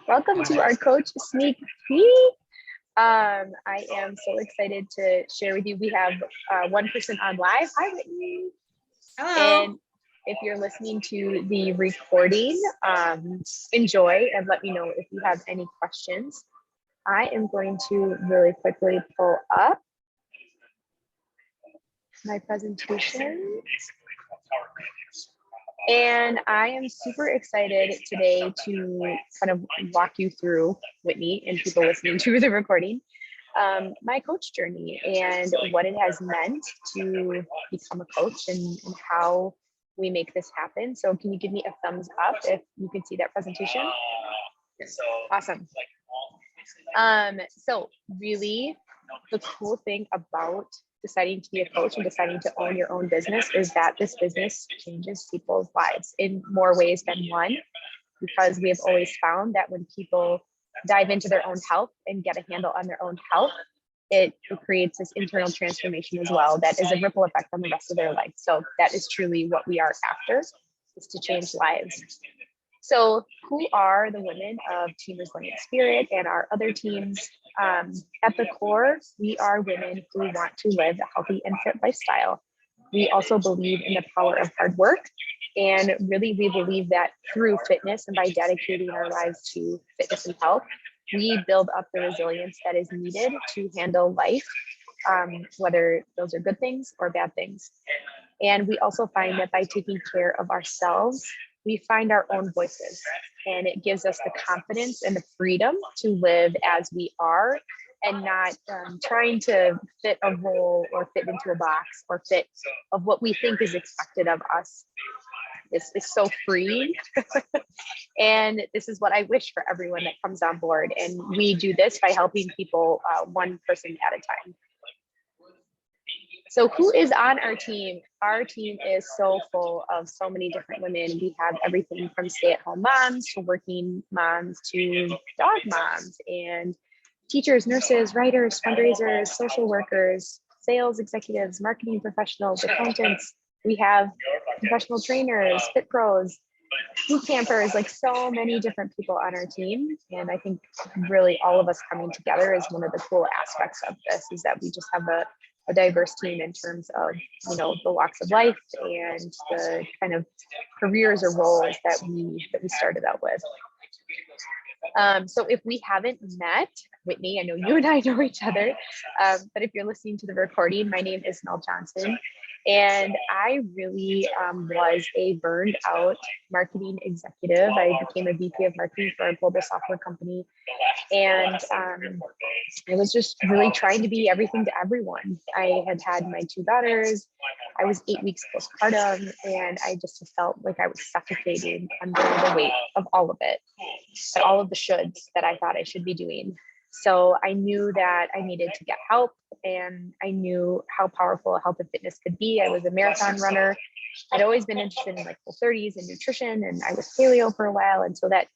Welcome to our coach sneak peek. I am so excited to share with you. We have one person on live. Hi, Whitney. Hello. And if you're listening to the recording, enjoy and let me know if you have any questions. I am going to really quickly pull up my presentation. And I am super excited today to kind of walk you through, Whitney and people listening to the recording, my coach journey and what it has meant to become a coach and how we make this happen. So can you give me a thumbs up if you can see that presentation? Awesome. So really the cool thing about deciding to be a coach and deciding to own your own business is that this business changes people's lives in more ways than one, because we have always found that when people dive into their own health and get a handle on their own health, it creates this internal transformation as well that is a ripple effect on the rest of their life. So that is truly what we are after, is to change lives. So who are the women of Team Resilient Spirit and our other teams? At the core, we are women who want to live a healthy and fit lifestyle. We also believe in the power of hard work. And really, we believe that through fitness and by dedicating our lives to fitness and health, we build up the resilience that is needed to handle life, whether those are good things or bad things. And we also find that by taking care of ourselves, we find our own voices, and it gives us the confidence and the freedom to live as we are and not trying to fit a role or fit into a box or fit of what we think is expected of us. This is so freeing. And this is what I wish for everyone that comes on board. And we do this by helping people one person at a time. So who is on our team? Our team is so full of so many different women. We have everything from stay-at-home moms to working moms to dog moms and teachers, nurses, writers, fundraisers, social workers, sales executives, marketing professionals, accountants. We have professional trainers, fit pros, boot campers, like so many different people on our team. And I think really all of us coming together is one of the cool aspects of this, is that we just have a diverse team in terms of, you know, the walks of life and the kind of careers or roles that we started out with. So if we haven't met, Whitney, I know you and I know each other, but if you're listening to the recording, my name is Mel Johnson. And I really was a burned out marketing executive. I became a VP of marketing for a global software company. And I was just really trying to be everything to everyone. I had had my 2 daughters. I was 8 weeks postpartum, and I just felt like I was suffocating under the weight of all of it, all of the shoulds that I thought I should be doing. So I knew that I needed to get help, and I knew how powerful health and fitness could be. I was a marathon runner. I'd always been interested in like Whole30s and nutrition, and I was paleo for a while. And so that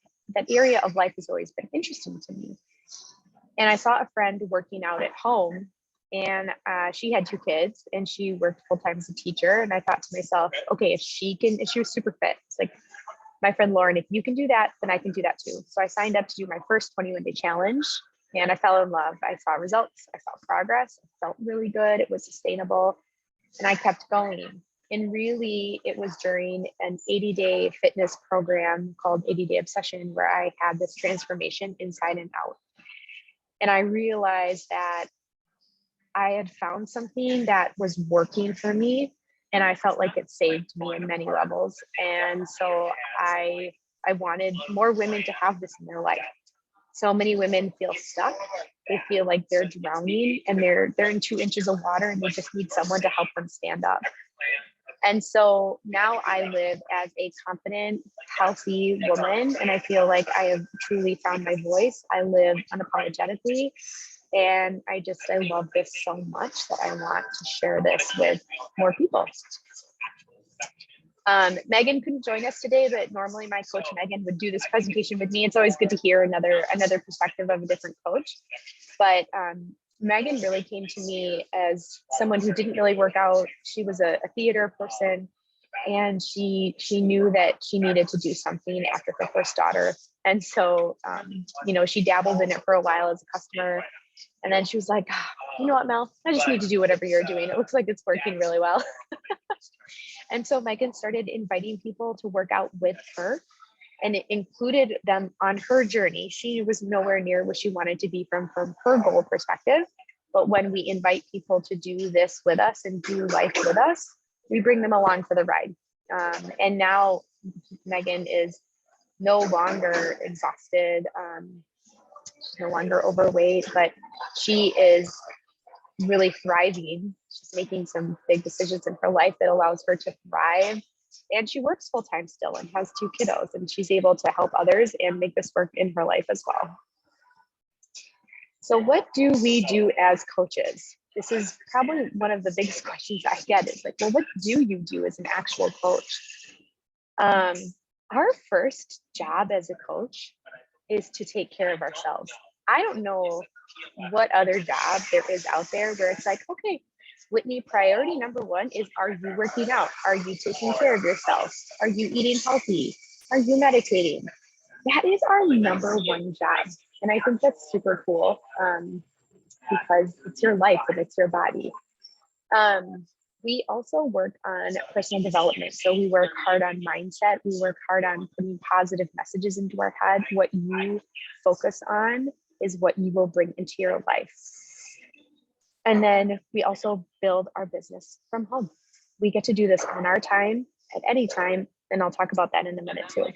area of life has always been interesting to me. And I saw a friend working out at home, and she had 2 kids and she worked full-time as a teacher. And I thought to myself, okay, if she was super fit, it's like, my friend Lauren, if you can do that, then I can do that too. So I signed up to do my first 21-day challenge, and I fell in love. I saw results, I saw progress, it felt really good, it was sustainable, and I kept going. And really, it was during an 80-day fitness program called 80-Day Obsession where I had this transformation inside and out. And I realized that I had found something that was working for me, and I felt like it saved me in many levels. And so I wanted more women to have this in their life. So many women feel stuck. They feel like they're drowning, and they're in 2 inches of water, and they just need someone to help them stand up. And so now I live as a confident, healthy woman, and I feel like I have truly found my voice. I live unapologetically, and I love this so much that I want to share this with more people. Megan couldn't join us today, but normally my coach Megan would do this presentation with me. It's always good to hear another perspective of a different coach. But Megan really came to me as someone who didn't really work out. She was a theater person, and she knew that she needed to do something after her first daughter. And so, she dabbled in it for a while as a customer. And then she was like, "Ah, you know what, Mel, I just need to do whatever you're doing. It looks like it's working really well." And so Megan started inviting people to work out with her, and it included them on her journey. She was nowhere near where she wanted to be from her goal perspective. But when we invite people to do this with us and do life with us, we bring them along for the ride. And now Megan is no longer exhausted. She's no longer overweight, but she is really thriving. She's making some big decisions in her life that allows her to thrive. And she works full time still and has 2 kiddos, and she's able to help others and make this work in her life as well. So what do we do as coaches? This is probably one of the biggest questions I get is like, well, what do you do as an actual coach? Our first job as a coach is to take care of ourselves. I don't know what other job there is out there where it's like, okay, Whitney, priority number 1 is, are you working out? Are you taking care of yourself? Are you eating healthy? Are you meditating? That is our number 1 job. And I think that's super cool, because it's your life and it's your body. We also work on personal development. So we work hard on mindset. We work hard on putting positive messages into our head. What you focus on is what you will bring into your life. And then we also build our business from home. We get to do this on our time at any time. And I'll talk about that in a minute too.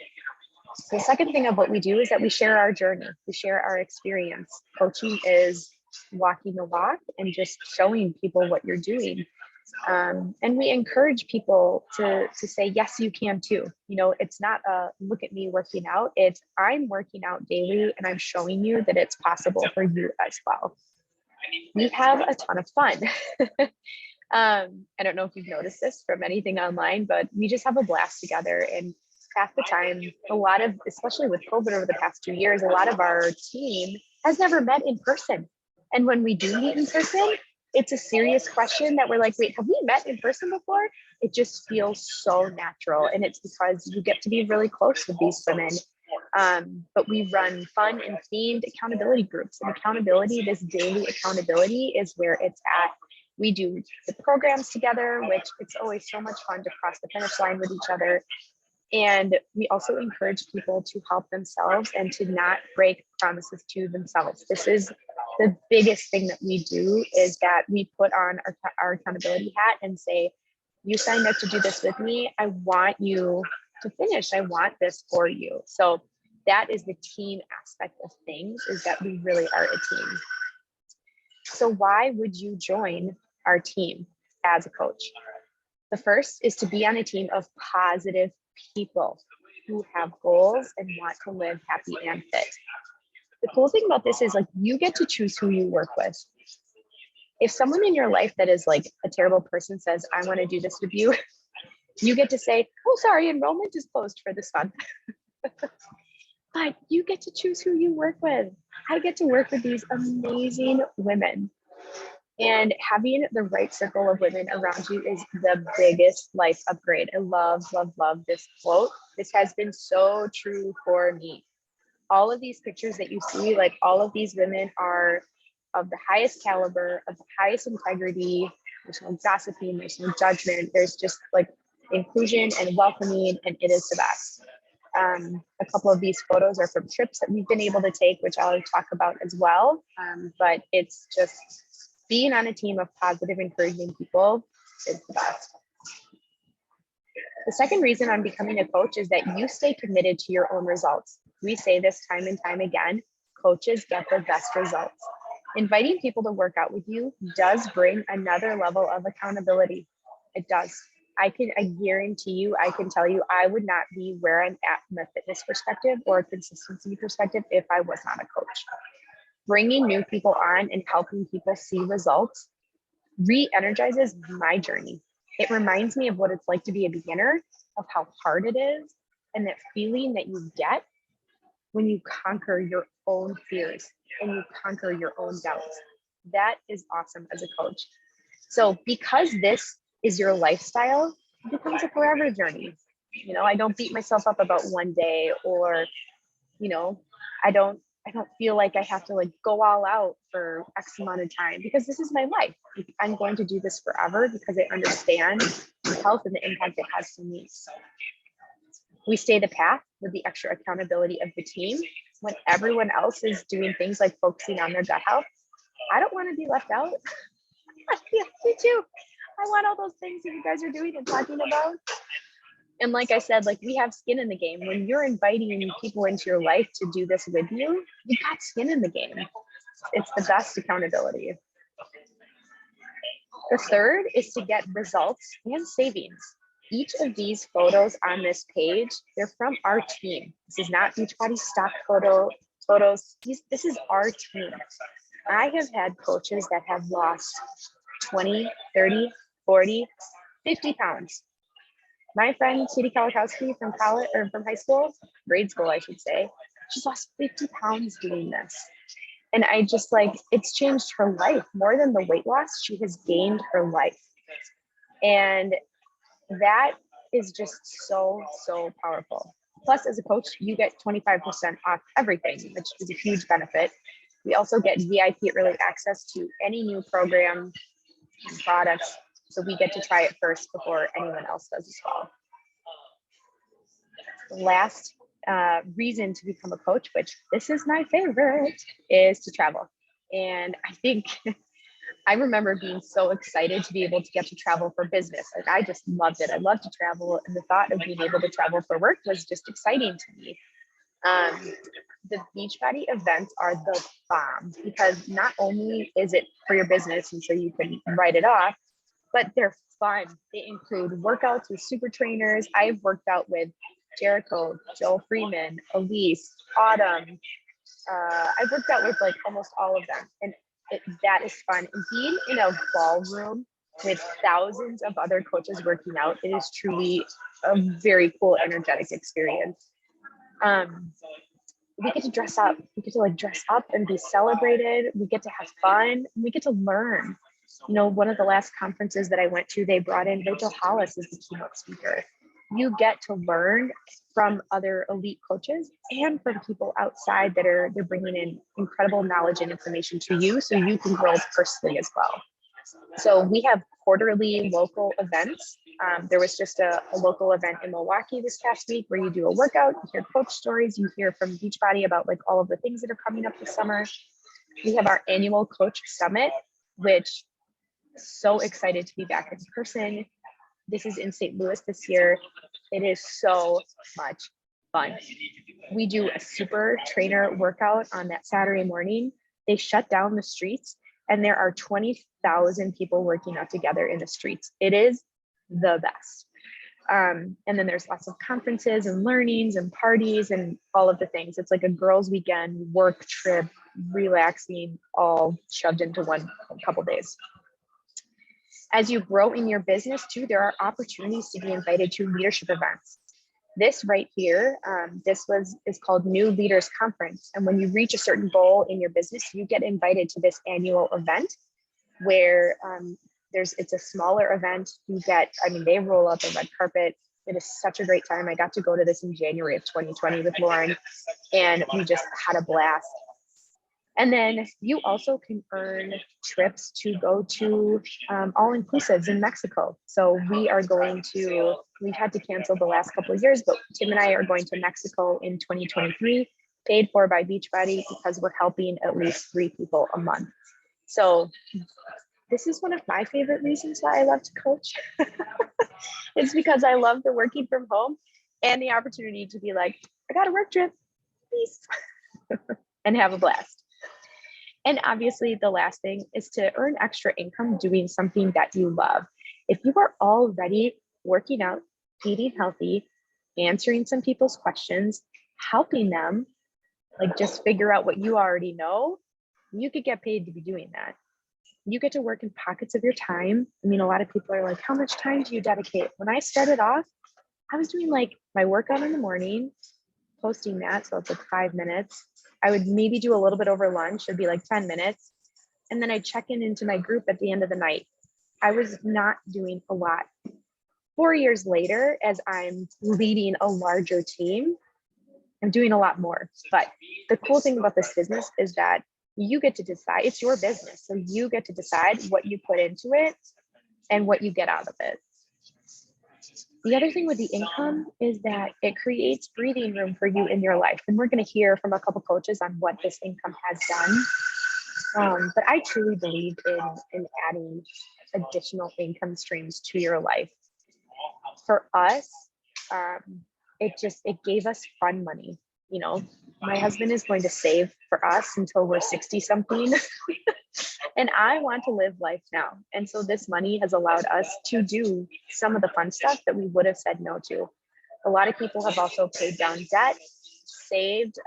The second thing of what we do is that we share our journey. We share our experience. Coaching is walking the walk and just showing people what you're doing. And we encourage people to say, yes, you can too. It's not a look at me working out. It's I'm working out daily and I'm showing you that it's possible for you as well. We have a ton of fun. I don't know if you've noticed this from anything online, but we just have a blast together. And half the time, especially with COVID over the past 2 years, a lot of our team has never met in person. And when we do meet in person, it's a serious question that we're like, wait, have we met in person before? It just feels so natural. And it's because you get to be really close with these women. But we run fun and themed accountability groups. And accountability, this daily accountability, is where it's at. We do the programs together, which it's always so much fun to cross the finish line with each other. And we also encourage people to help themselves and to not break promises to themselves. This is the biggest thing that we do, is that we put on our accountability hat and say, you signed up to do this with me. I want you to finish. I want this for you. So that is the team aspect of things, is that we really are a team. So why would you join our team as a coach? The first is to be on a team of positive people who have goals and want to live happy and fit. The cool thing about this is, like, you get to choose who you work with. If someone in your life that is like a terrible person says, I want to do this with you, you get to say, oh, sorry, enrollment is closed for this month. But you get to choose who you work with. I get to work with these amazing women. And having the right circle of women around you is the biggest life upgrade. I love, love, love this quote. This has been so true for me. All of these pictures that you see, like, all of these women are of the highest caliber, of the highest integrity. There's no gossiping, there's no judgment. There's just like inclusion and welcoming, and it is the best. A couple of these photos are from trips that we've been able to take, which I'll talk about as well. But it's just being on a team of positive, encouraging people is the best. The second reason I'm becoming a coach is that you stay committed to your own results. We say this time and time again, coaches get the best results. Inviting people to work out with you does bring another level of accountability. It does. I guarantee you, I can tell you, I would not be where I'm at from a fitness perspective or a consistency perspective if I was not a coach. Bringing new people on and helping people see results re-energizes my journey. It reminds me of what it's like to be a beginner, of how hard it is, and that feeling that you get when you conquer your own fears and you conquer your own doubts. That is awesome as a coach. So because this is your lifestyle, it becomes a forever journey. I don't beat myself up about one day, or, you know, I don't feel like I have to like go all out for X amount of time, because this is my life. I'm going to do this forever because I understand health and the impact it has to me. We stay the path with the extra accountability of the team when everyone else is doing things like focusing on their gut health. I don't want to be left out. Yeah, me too. I want all those things that you guys are doing and talking about. And like I said, like, we have skin in the game. When you're inviting people into your life to do this with you, you got skin in the game. It's the best accountability. The third is to get results and savings. Each of these photos on this page, they're from our team. This is not Beachbody stock photos. This is our team. I have had coaches that have lost 20, 30, 40, 50 pounds. My friend Katie Kalikowski from college, or from high school, grade school, I should say, she's lost 50 pounds doing this. And I just like, it's changed her life more than the weight loss. She has gained her life. And that is just so, so powerful. Plus, as a coach, you get 25% off everything, which is a huge benefit. We also get VIP early access to any new program and products. So we get to try it first before anyone else does as well. The last reason to become a coach, which this is my favorite, is to travel. And I think I remember being so excited to be able to get to travel for business. Like, I just loved it. I love to travel. And the thought of being able to travel for work was just exciting to me. The Beachbody events are the bomb, because not only is it for your business and so you can write it off, but they're fun. They include workouts with super trainers. I've worked out with Jericho, Joel Freeman, Elise, Autumn. I've worked out with like almost all of them. And that is fun. And being in a ballroom with thousands of other coaches working out, it is truly a very cool, energetic experience. We get to dress up. We get to like dress up and be celebrated. We get to have fun. We get to learn. One of the last conferences that I went to, they brought in Rachel Hollis as the keynote speaker. You get to learn from other elite coaches and from people outside they're bringing in incredible knowledge and information to you, so you can grow personally as well. So we have quarterly local events. There was just a local event in Milwaukee this past week where you do a workout, you hear coach stories, you hear from Beachbody about like all of the things that are coming up this summer. We have our annual coach summit, which so excited to be back in person. This is in St. Louis this year. It is so much fun. We do a super trainer workout on that Saturday morning. They shut down the streets and there are 20,000 people working out together in the streets. It is the best. And then there's lots of conferences and learnings and parties and all of the things. It's like a girls' weekend, work trip, relaxing, all shoved into one couple days. As you grow in your business too, there are opportunities to be invited to leadership events. This right here, is called New Leaders Conference. And when you reach a certain goal in your business, you get invited to this annual event where it's a smaller event. They roll out the red carpet. It is such a great time. I got to go to this in January of 2020 with Lauren, and we just had a blast. And then you also can earn trips to go to all-inclusives in Mexico. So we've had to cancel the last couple of years, but Tim and I are going to Mexico in 2023, paid for by Beachbody, because we're helping at least 3 people a month. So this is one of my favorite reasons why I love to coach. It's because I love the working from home and the opportunity to be like, I got a work trip, peace, and have a blast. And obviously the last thing is to earn extra income doing something that you love. If you are already working out, eating healthy, answering some people's questions, helping them, like just figure out what you already know, you could get paid to be doing that. You get to work in pockets of your time. A lot of people are like, how much time do you dedicate? When I started off, I was doing like my workout in the morning, posting that. So it's like 5 minutes. I would maybe do a little bit over lunch. It'd be like 10 minutes. And then I'd check into my group at the end of the night. I was not doing a lot. 4 years later, as I'm leading a larger team, I'm doing a lot more. But the cool thing about this business is that you get to decide, it's your business. So you get to decide what you put into it and what you get out of it. The other thing with the income is that it creates breathing room for you in your life. And we're going to hear from a couple coaches on what this income has done. But I truly believe in adding additional income streams to your life. For us, it gave us fun money. You know, my husband is going to save for us until we're 60 something. And I want to live life now. And so this money has allowed us to do some of the fun stuff that we would have said no to. A lot of people have also paid down debt, saved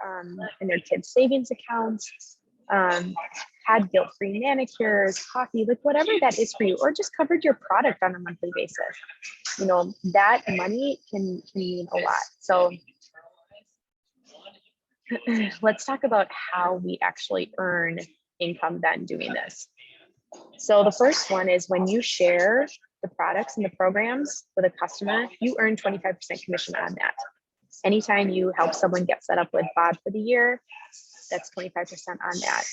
in their kids' savings accounts, had guilt-free manicures, coffee, like whatever that is for you, or just covered your product on a monthly basis. You know, that money can mean a lot. So let's talk about how we actually earn income then doing this. So the first one is when you share the products and the programs with a customer, you earn 25% commission on that. Anytime you help someone get set up with Bob for the year, that's 25% on that.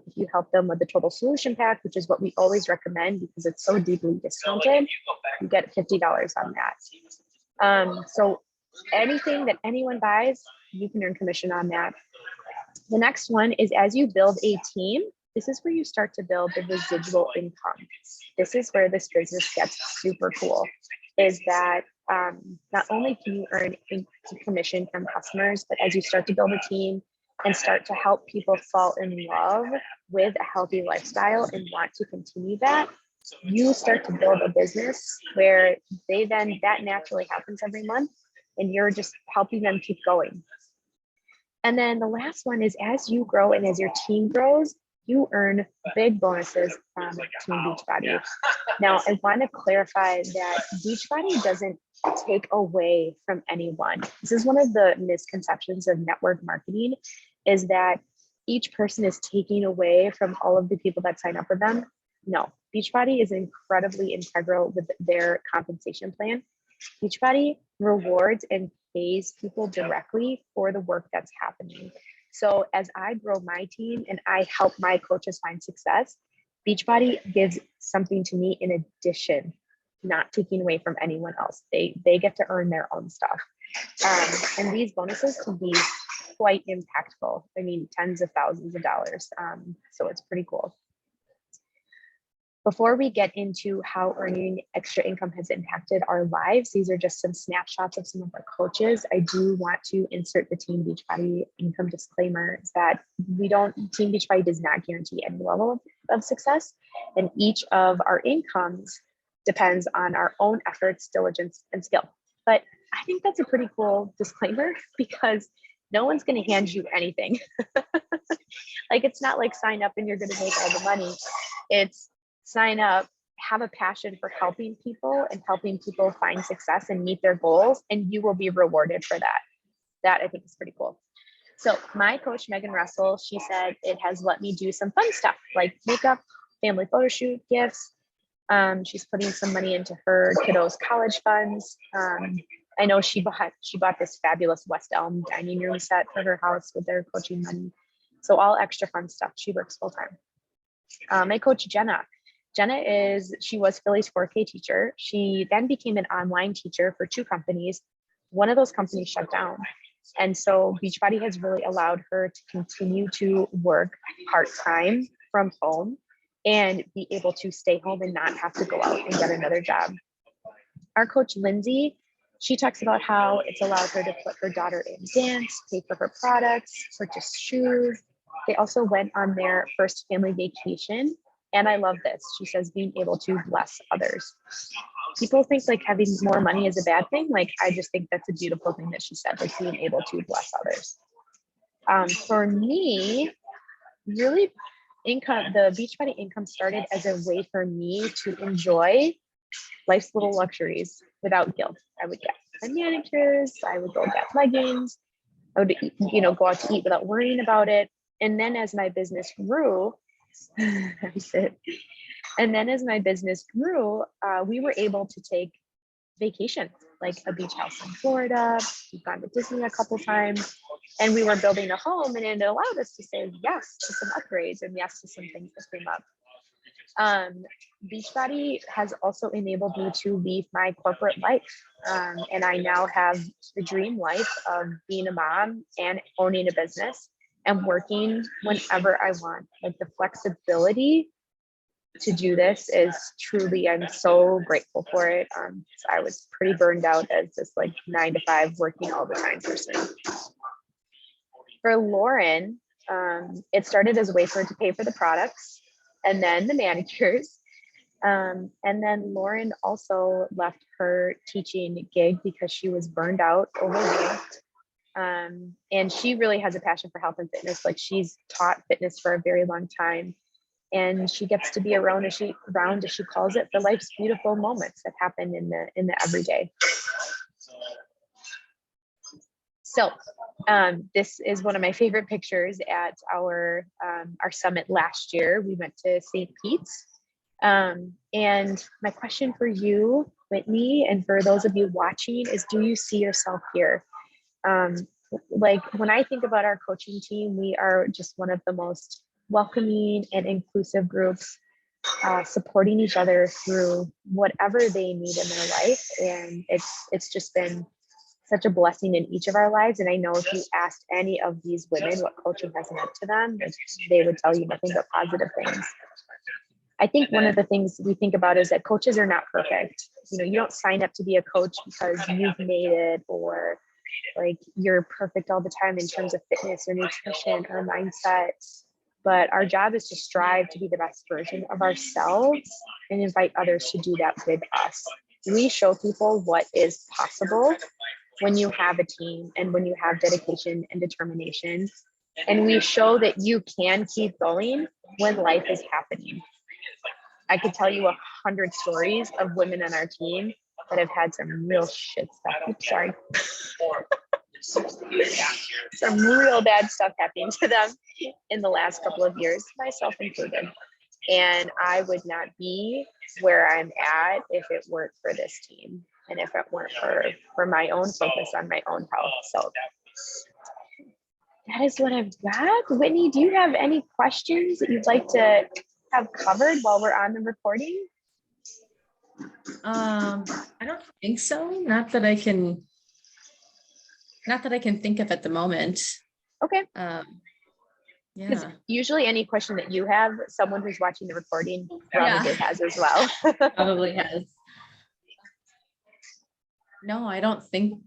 If you help them with the total solution pack, which is what we always recommend because it's so deeply discounted, you get $50 on that. So anything that anyone buys, you can earn commission on that. The next one is as you build a team, this is where you start to build the residual income. This is where this business gets super cool, is that not only can you earn commission from customers, but as you start to build a team and start to help people fall in love with a healthy lifestyle and want to continue that, you start to build a business where that naturally happens every month and you're just helping them keep going. And then the last one is as you grow and as your team grows, you earn big bonuses from Team Beachbody. Now, I want to clarify that Beachbody doesn't take away from anyone. This is one of the misconceptions of network marketing, is that each person is taking away from all of the people that sign up with them. No, Beachbody is incredibly integral with their compensation plan. Beachbody rewards and pays people directly for the work that's happening. So as I grow my team and I help my coaches find success, Beachbody gives something to me in addition, not taking away from anyone else. They get to earn their own stuff. And these bonuses can be quite impactful. I mean, tens of thousands of dollars. So it's pretty cool. Before we get into how earning extra income has impacted our lives, these are just some snapshots of some of our coaches. I do want to insert the Team Beachbody income disclaimer that Team Beachbody does not guarantee any level of success, and each of our incomes depends on our own efforts, diligence, and skill. But I think that's a pretty cool disclaimer because no one's going to hand you anything. Like, it's not like sign up and you're going to make all the money. It's sign up, have a passion for helping people and helping people find success and meet their goals, and you will be rewarded for that. That I think is pretty cool. So my coach, Megan Russell, she said it has let me do some fun stuff like makeup, family photo shoot, gifts. She's putting some money into her kiddos' college funds. I know she bought this fabulous West Elm dining room set for her house with their coaching money. So all extra fun stuff. She works full time. My coach, Jenna she was Philly's 4K teacher. She then became an online teacher for 2 companies. One of those companies shut down. And so Beachbody has really allowed her to continue to work part-time from home and be able to stay home and not have to go out and get another job. Our coach, Lindsay, she talks about how it's allowed her to put her daughter in dance, pay for her products, purchase shoes. They also went on their first family vacation. And I love this. She says, being able to bless others. People think like having more money is a bad thing. Like, I just think that's a beautiful thing that she said, like being able to bless others. For me, really the Beachbody income started as a way for me to enjoy life's little luxuries without guilt. I would get my manicures, I would go get leggings, I would, go out to eat without worrying about it. And then as my business grew, we were able to take vacation, like a beach house in Florida. We've gone to Disney a couple times, and we were building a home, and it allowed us to say yes to some upgrades and yes to some things that came up. Beachbody has also enabled me to leave my corporate life. And I now have the dream life of being a mom and owning a business and working whenever I want. Like, the flexibility to do this is truly, I'm so grateful for it. So I was pretty burned out as this like 9 to 5 working all the time person. For Lauren, it started as a way for her to pay for the products and then the manicures. And then Lauren also left her teaching gig because she was burned out, overworked. And she really has a passion for health and fitness. Like, she's taught fitness for a very long time. And she gets to be around, as she calls it, for life's beautiful moments that happen in the everyday. So this is one of my favorite pictures at our summit last year. We went to St. Pete's. And my question for you, Whitney, and for those of you watching, is, do you see yourself here? Like, when I think about our coaching team, we are just one of the most welcoming and inclusive groups, supporting each other through whatever they need in their life. And it's just been such a blessing in each of our lives. And I know if you asked any of these women what coaching has meant to them, they would tell you nothing but positive things. I think one of the things we think about is that coaches are not perfect. You know, you don't sign up to be a coach because you've made it, or like you're perfect all the time in terms of fitness or nutrition or mindset. But our job is to strive to be the best version of ourselves and invite others to do that with us. We show people what is possible when you have a team and when you have dedication and determination. And we show that you can keep going when life is happening. I could tell you 100 stories of women on our team that have had some real shit stuff. Oops, sorry. Some real bad stuff happening to them in the last couple of years, myself included. And I would not be where I'm at if it weren't for this team, and if it weren't for my own focus on my own health. So that is what I've got. Whitney, do you have any questions that you'd like to have covered while we're on the recording? I don't think so. Not that I can think of at the moment. Okay. Yeah. Usually any question that you have, someone who's watching the recording probably has as well. Probably has. No, I don't think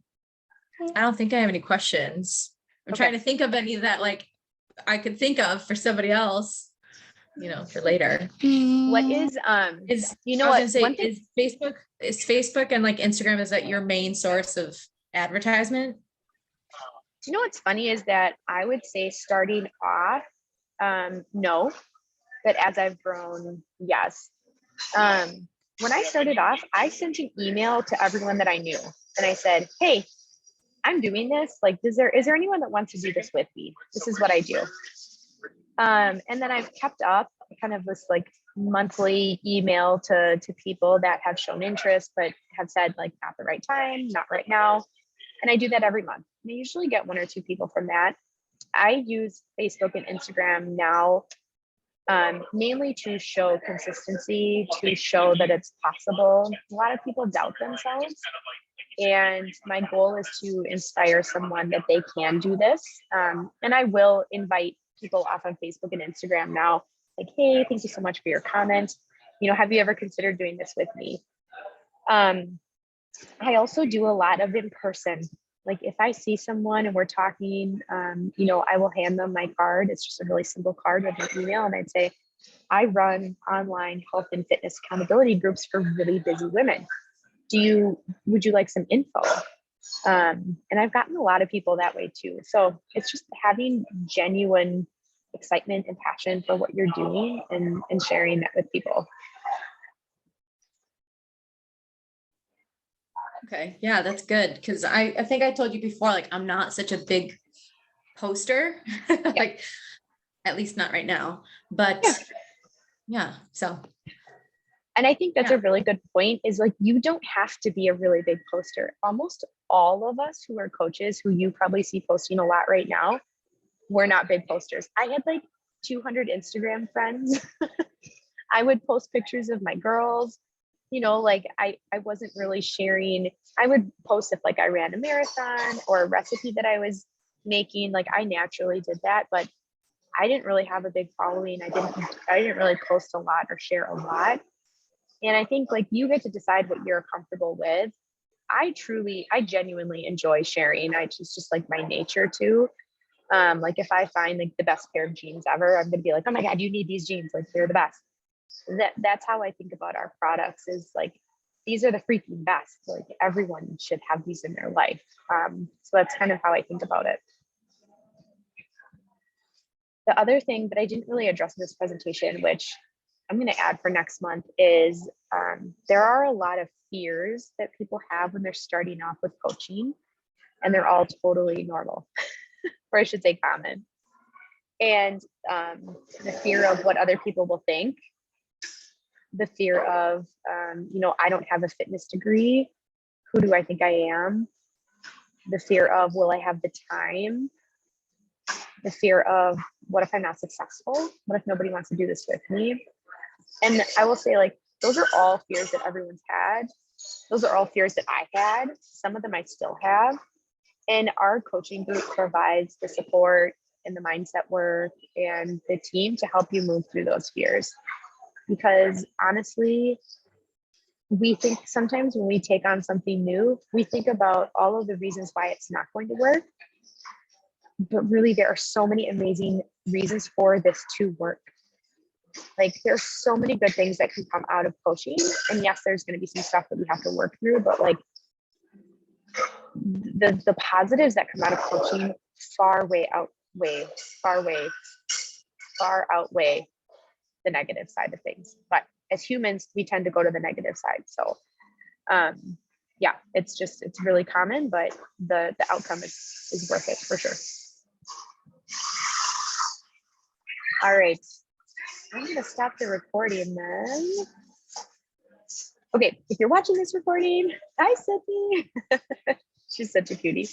I have any questions. I'm trying to think of any that like I could think of for somebody else, you know, for later. What is you know what? Is Facebook and like Instagram, is that your main source of advertisement? You know what's funny is that I would say starting off, no, but as I've grown, yes. When I started off, I sent an email to everyone that I knew, and I said, "Hey, I'm doing this. Like, is there anyone that wants to do this with me? This is what I do." And then I've kept up kind of this like monthly email to people that have shown interest, but have said like, not the right time, not right now. And I do that every month. And I usually get 1 or 2 people from that. I use Facebook and Instagram now mainly to show consistency, to show that it's possible. A lot of people doubt themselves. And my goal is to inspire someone that they can do this. And I will invite people off on Facebook and Instagram now, like, "Hey, thank you so much for your comment. You know, have you ever considered doing this with me?" I also do a lot of in person. Like, if I see someone and we're talking, you know, I will hand them my card. It's just a really simple card with an email. And I'd say, "I run online health and fitness accountability groups for really busy women. Would you like some info?" And I've gotten a lot of people that way too. So it's just having genuine excitement and passion for what you're doing and sharing that with people. Okay. Yeah, that's good. Because I think I told you before, like, I'm not such a big poster, like, at least not right now, but yeah. So And I think that's Yeah. a really good point, is like, you don't have to be a really big poster. Almost all of us who are coaches, who you probably see posting a lot right now, we're not big posters. I had like 200 Instagram friends. I would post pictures of my girls, you know, like I wasn't really sharing. I would post if like I ran a marathon or a recipe that I was making, like I naturally did that, but I didn't really have a big following. I didn't really post a lot or share a lot. And I think like you get to decide what you're comfortable with. I genuinely enjoy sharing. Just like my nature too. Like if I find like the best pair of jeans ever, I'm gonna be like, oh my God, you need these jeans. Like they're the best. That's how I think about our products, is like, these are the freaking best. Like everyone should have these in their life. So that's kind of how I think about it. The other thing that I didn't really address in this presentation, which I'm going to add for next month, is there are a lot of fears that people have when they're starting off with coaching, and they're all totally normal, or I should say common. And the fear of what other people will think, the fear of, I don't have a fitness degree. Who do I think I am? The fear of, will I have the time? The fear of, what if I'm not successful? What if nobody wants to do this with me? And I will say, like, those are all fears that everyone's had. Those are all fears that I had. Some of them I still have. And our coaching group provides the support and the mindset work and the team to help you move through those fears. Because honestly, we think sometimes when we take on something new, we think about all of the reasons why it's not going to work. But really, there are so many amazing reasons for this to work. Like there's so many good things that can come out of coaching. And yes, there's going to be some stuff that we have to work through, but like the positives that come out of coaching far outweigh the negative side of things. But as humans, we tend to go to the negative side. So yeah, it's really common, but the outcome is worth it for sure. All right, I'm going to stop the recording then. Okay, if you're watching this recording, hi Sydney. She's such a cutie.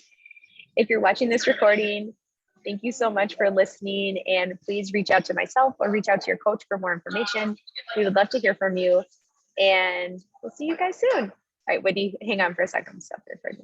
If you're watching this recording, thank you so much for listening, and please reach out to myself or reach out to your coach for more information. We would love to hear from you, and we'll see you guys soon. All right, Whitney, hang on for a second. Stop the recording.